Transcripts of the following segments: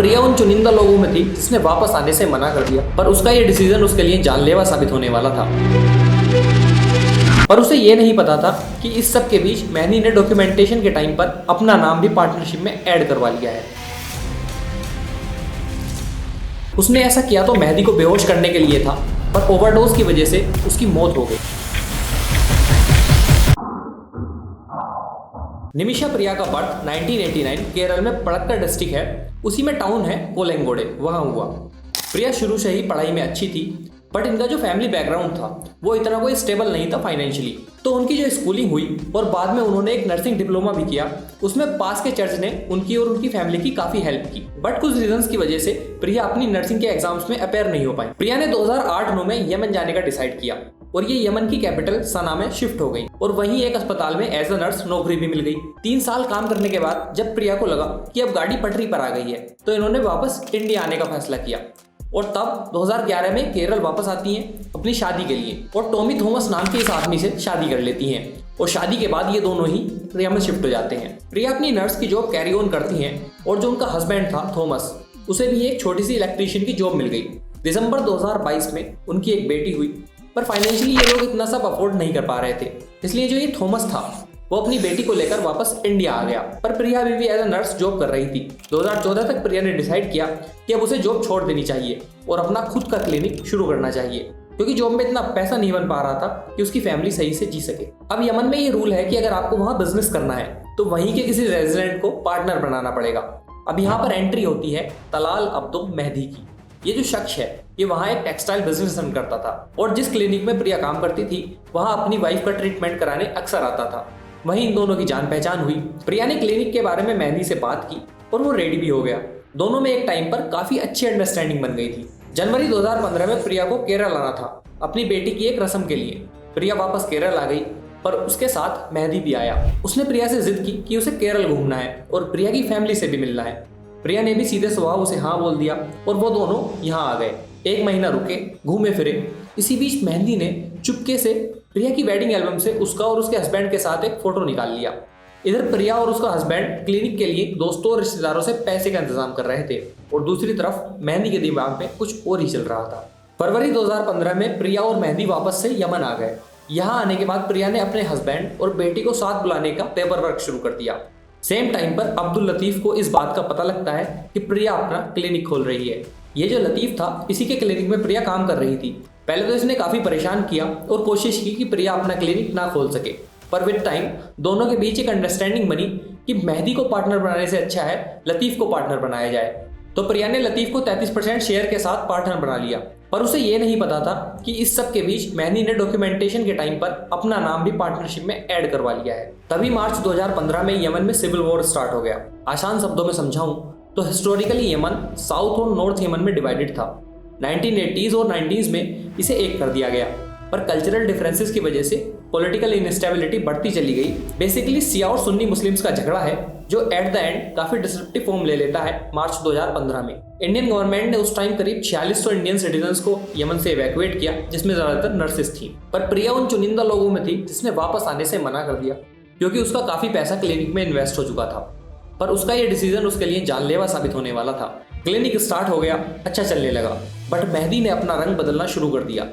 प्रिया उन चुनिंदा लोगों में थी जिसने वापस आने से मना कर दिया, पर उसका ये डिसीजन उसके लिए जानलेवा साबित होने वाला था। पर उसे ये नहीं पता था कि इस सब के बीच मेहंदी ने डॉक्यूमेंटेशन के टाइम पर अपना नाम भी पार्टनरशिप में ऐड करवा लिया है। उसने ऐसा किया तो मेहंदी को बेहोश करने के लिए था, पर ओवरडोज की वजह से उसकी मौत हो गई। निमिषा प्रिया का बर्थ 1989 केरल में पलक्कड़ डिस्ट्रिक्ट है, उसी में टाउन है कोलेंगोडे, वहां हुआ। प्रिया शुरू से ही पढ़ाई में अच्छी थी, बट इनका जो फैमिली बैकग्राउंड था वो इतना कोई स्टेबल नहीं था फाइनेंशियली। तो उनकी जो स्कूलिंग हुई और बाद में उन्होंने एक नर्सिंग डिप्लोमा भी किया, उसमें पास के चर्च ने उनकी और उनकी फैमिली की काफी हेल्प की। बट कुछ रीजंस की वजह से प्रिया अपनी नर्सिंग के एग्जाम्स में अपेयर नहीं हो पाई। प्रिया ने 2008-9 में यमन जाने का डिसाइड किया और ये यमन की कैपिटल सना में शिफ्ट हो गई और वहीं एक अस्पताल में एज अ नर्स नौकरी भी मिल गई। 3 साल काम करने के बाद जब प्रिया को लगा कि अब गाड़ी पटरी पर आ गई है, तो इन्होंने वापस इंडिया आने का फैसला किया और तब 2011 में केरल वापस आती हैं अपनी शादी के लिए और टॉमी थॉमस नाम के इस आदमी से शादी कर लेती हैं और शादी के बाद ये दोनों ही प्रिया में शिफ्ट हो जाते हैं। प्रिया अपनी नर्स की जॉब कैरी ऑन करती हैं और जो उनका हस्बैंड था थॉमस, उसे भी एक छोटी सी इलेक्ट्रीशियन की जॉब मिल गई। दिसंबर 2022 में उनकी एक बेटी हुई, पर फाइनेंशियली ये लोग इतना सब अफोर्ड नहीं कर पा रहे थे, इसलिए जो ये थॉमस था वो अपनी बेटी को लेकर वापस इंडिया आ गया। पर प्रिया अभी भी एज अ नर्स जॉब कर रही थी। 2014 तक प्रिया ने डिसाइड किया कि अब उसे जॉब छोड़ देनी चाहिए और अपना खुद का क्लिनिक शुरू करना चाहिए, क्योंकि जॉब में इतना पैसा नहीं बन पा रहा था कि उसकी फैमिली सही से जी सके। अब यमन में ये रूल है कि अगर आपको वहाँ बिजनेस करना है तो वहीं के किसी रेजिडेंट को पार्टनर बनाना पड़ेगा। अब यहाँ पर एंट्री होती है तलाल अब्दो मेहदी की। ये जो शख्स है ये वहाँ एक टेक्सटाइल बिजनेस रन करता था और जिस क्लिनिक में प्रिया काम करती थी वहाँ अपनी वाइफ का ट्रीटमेंट कराने अक्सर आता था। वहीं इन दोनों की जान पहचान हुई। प्रिया ने क्लिनिक के बारे में मेहंदी से बात की और वो रेडी भी हो गया। दोनों में एक टाइम पर काफी अच्छी अंडरस्टैंडिंग बन गई थी। जनवरी 2015 में प्रिया को केरल आना था अपनी बेटी की एक रस्म के लिए। प्रिया वापस केरल आ गई, पर उसके साथ मेहंदी भी आया। उसने प्रिया से जिद की कि उसे केरल घूमना है और प्रिया की फैमिली से भी मिलना है। प्रिया ने भी सीधे स्वभाव उसे हाँ बोल दिया और वो दोनों यहाँ आ गए। 1 महीना रुके, घूमे फिरे। इसी बीच मेहंदी ने चुपके से प्रिया की वेडिंग एल्बम से उसका और उसके हस्बैंड के साथ एक फोटो निकाल लिया। इधर प्रिया और उसका हस्बैंड क्लिनिक के लिए दोस्तों और रिश्तेदारों से पैसे का इंतजाम कर रहे थे और दूसरी तरफ मेहंदी के दिमाग में कुछ और ही चल रहा था। फरवरी 2015 में प्रिया और मेहंदी वापस से यमन आ गए। यहाँ आने के बाद प्रिया ने अपने हस्बैंड और बेटी को साथ बुलाने का पेपर वर्क शुरू कर दिया। सेम टाइम पर अब्दुल लतीफ को इस बात का पता लगता है कि प्रिया अपना क्लिनिक खोल रही है। ये जो लतीफ था, इसी के क्लिनिक में प्रिया काम कर रही थी। पहले तो इसने काफी परेशान किया और कोशिश की कि प्रिया अपना क्लिनिक ना खोल सके, पर विद टाइम दोनों के बीच एक अंडरस्टैंडिंग बनी कि मेहंदी को पार्टनर बनाने से अच्छा है लतीफ को पार्टनर बनाया जाए। तो प्रिया ने लतीफ को 33% शेयर के साथ पार्टनर बना लिया, पर उसे ये नहीं पता था कि इस सब के बीच मेहंदी ने डॉक्यूमेंटेशन के टाइम पर अपना नाम भी पार्टनरशिप में ऐड करवा लिया है। तभी मार्च 2015 में यमन में सिविल वॉर स्टार्ट हो गया। आसान शब्दों में समझाऊं तो हिस्टोरिकली यमन साउथ और नॉर्थ यमन में डिवाइडेड था। 1980s और 90s में इसे एक कर दिया गया, पर कल्चरल डिफरेंसेस की वजह से पॉलिटिकल इनस्टेबिलिटी बढ़ती चली गई। बेसिकली शिया और सुन्नी मुस्लिम्स का झगड़ा है जो एट द एंड काफी डिस्ट्रक्टिव फॉर्म ले लेता है मार्च 2015 में। इंडियन गवर्नमेंट ने उस टाइम करीब 4600 इंडियन सिटीजन्स को यमन से इवैक्यूएट किया, जिसमें ज्यादातर नर्सेस थी। पर प्रिया उन चुनिंदा लोगों में थी जिसने वापस आने से मना कर दिया, क्योंकि उसका काफी पैसा क्लिनिक में इन्वेस्ट हो चुका था। पर उसका ये डिसीजन उसके लिए जानलेवा साबित होने वाला था। क्लिनिक स्टार्ट हो गया, अच्छा चलने लगा, बट मेहंदी ने अपना रंग बदलना शुरू कर दिया।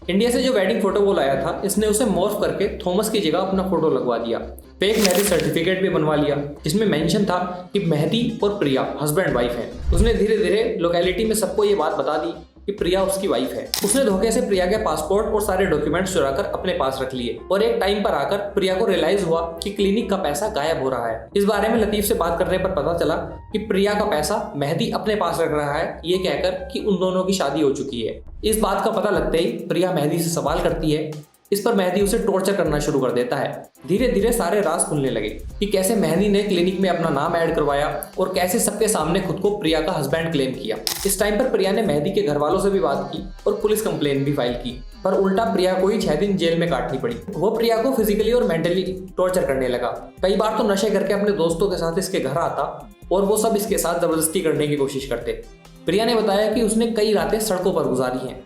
इंडिया से जो वेडिंग फोटो वो लाया था, इसने उसे मॉर्फ करके थॉमस की जगह अपना फोटो लगवा दिया। फेक मैरिज सर्टिफिकेट भी बनवा लिया जिसमें मेंशन था कि मेहंदी और प्रिया हस्बैंड वाइफ हैं। उसने धीरे धीरे लोकेलिटी में सबको ये बात बता दी कि प्रिया उसकी वाइफ है। उसने धोखे से प्रिया के पासपोर्ट और सारे डॉक्यूमेंट्स चुराकर अपने पास रख लिए और एक टाइम पर आकर प्रिया को रियलाइज हुआ कि क्लिनिक का पैसा गायब हो रहा है। इस बारे में लतीफ से बात करने पर पता चला कि प्रिया का पैसा मेहंदी अपने पास रख रहा है, ये कहकर कि उन दोनों की शादी हो चुकी है। इस बात का पता लगते ही प्रिया मेहंदी से सवाल करती है। इस पर मेहंदी उसे टॉर्चर करना शुरू कर देता है। धीरे धीरे सारे राज खुलने लगे कि कैसे मेहंदी ने क्लिनिक में अपना नाम ऐड करवाया और कैसे सबके सामने खुद को प्रिया का हस्बैंड क्लेम किया। इस टाइम पर प्रिया ने मेहंदी के घर वालों से भी बात की और पुलिस कंप्लेन भी फाइल की, पर उल्टा प्रिया को ही 6 दिन जेल में काटनी पड़ी। वो प्रिया को फिजिकली और मेंटली टॉर्चर करने लगा। कई बार तो नशे करके अपने दोस्तों के साथ इसके घर आता और वो सब इसके साथ जबरदस्ती करने की कोशिश करते। प्रिया ने बताया कि उसने कई रातें सड़कों पर गुजारी हैं।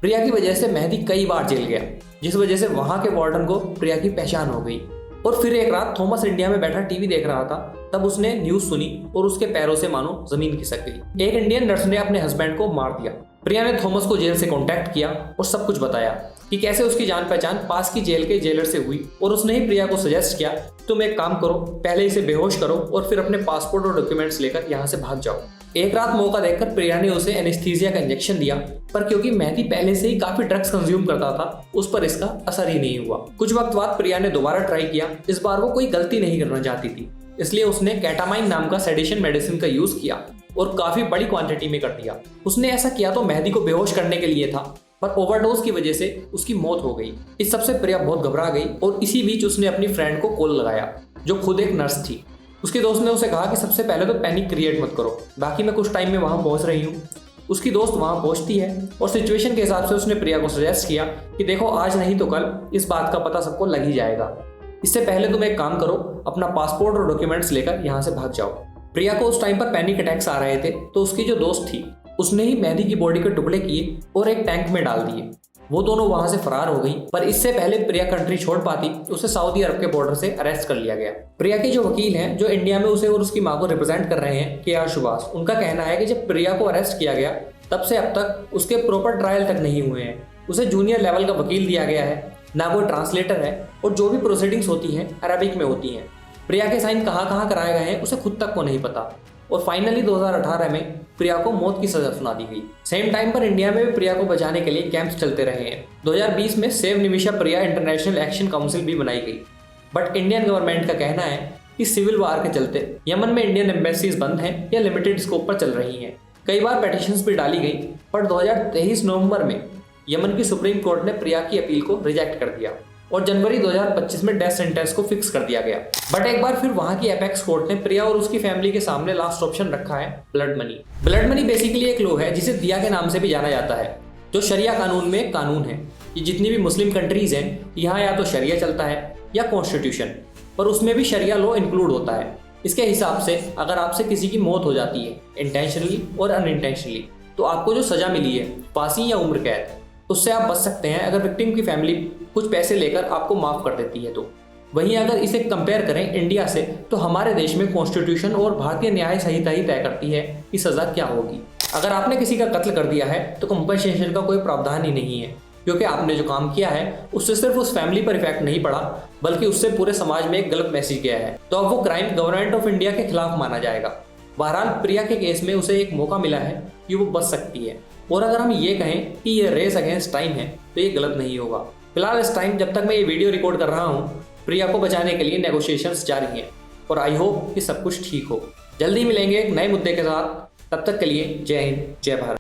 प्रिया की वजह से मेहंदी कई बार जेल गया, जिस वजह से वहां के वार्डन को प्रिया की पहचान हो गई। और फिर एक रात थॉमस इंडिया में बैठा टीवी देख रहा था, तब उसने न्यूज सुनी और उसके पैरों से मानो जमीन खिसक गई। एक इंडियन नर्स ने अपने हस्बैंड को मार दिया। प्रिया ने थॉमस को जेल से कांटेक्ट किया और सब कुछ बताया कि कैसे उसकी जान पहचान पास की जेल के जेलर से हुई, और उसने ही प्रिया को सजेस्ट किया, तुम एक काम करो, पहले इसे बेहोश करो और फिर अपने पासपोर्ट और डॉक्यूमेंट्स लेकर यहाँ से भाग जाओ। एक रात मौका देखकर प्रिया ने उसे एनेस्थीसिया का इंजेक्शन दिया, पर क्योंकि मेहदी पहले से ही काफी ड्रग्स कंज्यूम करता था, उस पर इसका असर ही नहीं हुआ। कुछ वक्त बाद प्रिया ने दोबारा ट्राई किया। इस बार वो कोई गलती नहीं करना चाहती थी, इसलिए उसने कैटामाइन नाम का सेडेशन मेडिसिन का यूज किया और काफी बड़ी क्वांटिटी में कर दिया। उसने ऐसा किया तो मेहदी को बेहोश करने के लिए था, पर ओवरडोज की वजह से उसकी मौत हो गई। इस सबसे प्रिया बहुत घबरा गई और इसी बीच उसने अपनी फ्रेंड को कॉल लगाया, जो खुद एक नर्स थी। उसके दोस्त ने उसे कहा कि सबसे पहले तो पैनिक क्रिएट मत करो, बाकी मैं कुछ टाइम में वहां पहुंच रही हूँ। उसकी दोस्त वहां पहुंचती है और सिचुएशन के हिसाब से उसने प्रिया को सजेस्ट किया कि देखो, आज नहीं तो कल इस बात का पता सबको लग ही जाएगा। इससे पहले तुम एक काम करो, अपना पासपोर्ट और डॉक्यूमेंट्स लेकर यहाँ से भाग जाओ। प्रिया को उस टाइम पर पैनिक अटैक्स आ रहे थे, तो उसकी जो दोस्त थी उसने ही मेहदी की बॉडी के टुकड़े किए और एक टैंक में डाल दिए। वो दोनों वहां से फरार हो गई, पर इससे पहले प्रिया कंट्री छोड़ पाती उसे सऊदी अरब के बॉर्डर से अरेस्ट कर लिया गया। प्रिया के जो वकील हैं, जो इंडिया में उसे और उसकी मां को रिप्रेजेंट कर रहे हैं, के आर सुभाष, उनका कहना है कि जब प्रिया को अरेस्ट किया गया तब से अब तक उसके प्रॉपर ट्रायल तक नहीं हुए हैं। उसे जूनियर लेवल का वकील दिया गया है, ना कोई ट्रांसलेटर है, और जो भी प्रोसीडिंग्स होती हैं अरबिक में होती हैं। प्रिया के साइन कहाँ कराए गए हैं उसे खुद तक को नहीं पता। और फाइनली 2018 में प्रिया को मौत की सजा सुना दी गई। सेम टाइम पर इंडिया में भी प्रिया को बचाने के लिए कैंप्स चलते रहे हैं। 2020 में सेव निमिषा प्रिया इंटरनेशनल एक्शन काउंसिल भी बनाई गई, बट इंडियन गवर्नमेंट का कहना है कि सिविल वार के चलते यमन में इंडियन एम्बेसीज बंद हैं या लिमिटेड स्कोप पर चल रही हैं। कई बार पेटिशंस भी डाली गई, पर 2023 नवंबर में यमन की सुप्रीम कोर्ट ने प्रिया की अपील को रिजेक्ट कर दिया और जनवरी 2025 में डेथ सेंटेंस को फिक्स कर दिया गया। बट एक बार फिर वहां की एपेक्स कोर्ट ने प्रिया और उसकी फैमिली के सामने लास्ट ऑप्शन रखा है, blood money. Blood money basically एक लॉ है जिसे दिया के नाम से भी जाना जाता है, जो शरिया कानून में एक कानून है। ये जितनी भी मुस्लिम कंट्रीज हैं, यहाँ या तो शरिया चलता है या कॉन्स्टिट्यूशन, पर उसमें भी शरिया लॉ इंक्लूड होता है। इसके हिसाब से अगर आपसे किसी की मौत हो जाती है इंटेंशनली और अनइंटेंशनली, तो आपको जो सजा मिली है, फांसी या उम्र कैद, उससे आप बच सकते हैं अगर विक्टिम की फैमिली कुछ पैसे लेकर आपको माफ कर देती है तो। वहीं अगर इसे कंपेयर करें इंडिया से, तो हमारे देश में कॉन्स्टिट्यूशन और भारतीय न्याय संहिता ही तय करती है कि सजा क्या होगी। अगर आपने किसी का कत्ल कर दिया है तो कंपनसेशन का कोई प्रावधान ही नहीं है, क्योंकि आपने जो काम किया है उससे सिर्फ उस फैमिली पर इफेक्ट नहीं पड़ा, बल्कि उससे पूरे समाज में एक गलत मैसेज गया है। तो अब वो क्राइम गवर्नमेंट ऑफ इंडिया के खिलाफ माना जाएगा। बहरहाल प्रिया के केस में उसे एक मौका मिला है कि वो बच सकती है, और अगर हम ये कहें कि ये रेस अगेंस्ट टाइम है तो ये गलत नहीं होगा। फिलहाल इस टाइम जब तक मैं ये वीडियो रिकॉर्ड कर रहा हूँ, प्रिया को बचाने के लिए नेगोशिएशंस जारी हैं, और आई होप कि सब कुछ ठीक हो। जल्दी मिलेंगे एक नए मुद्दे के साथ, तब तक के लिए जय हिंद, जय भारत।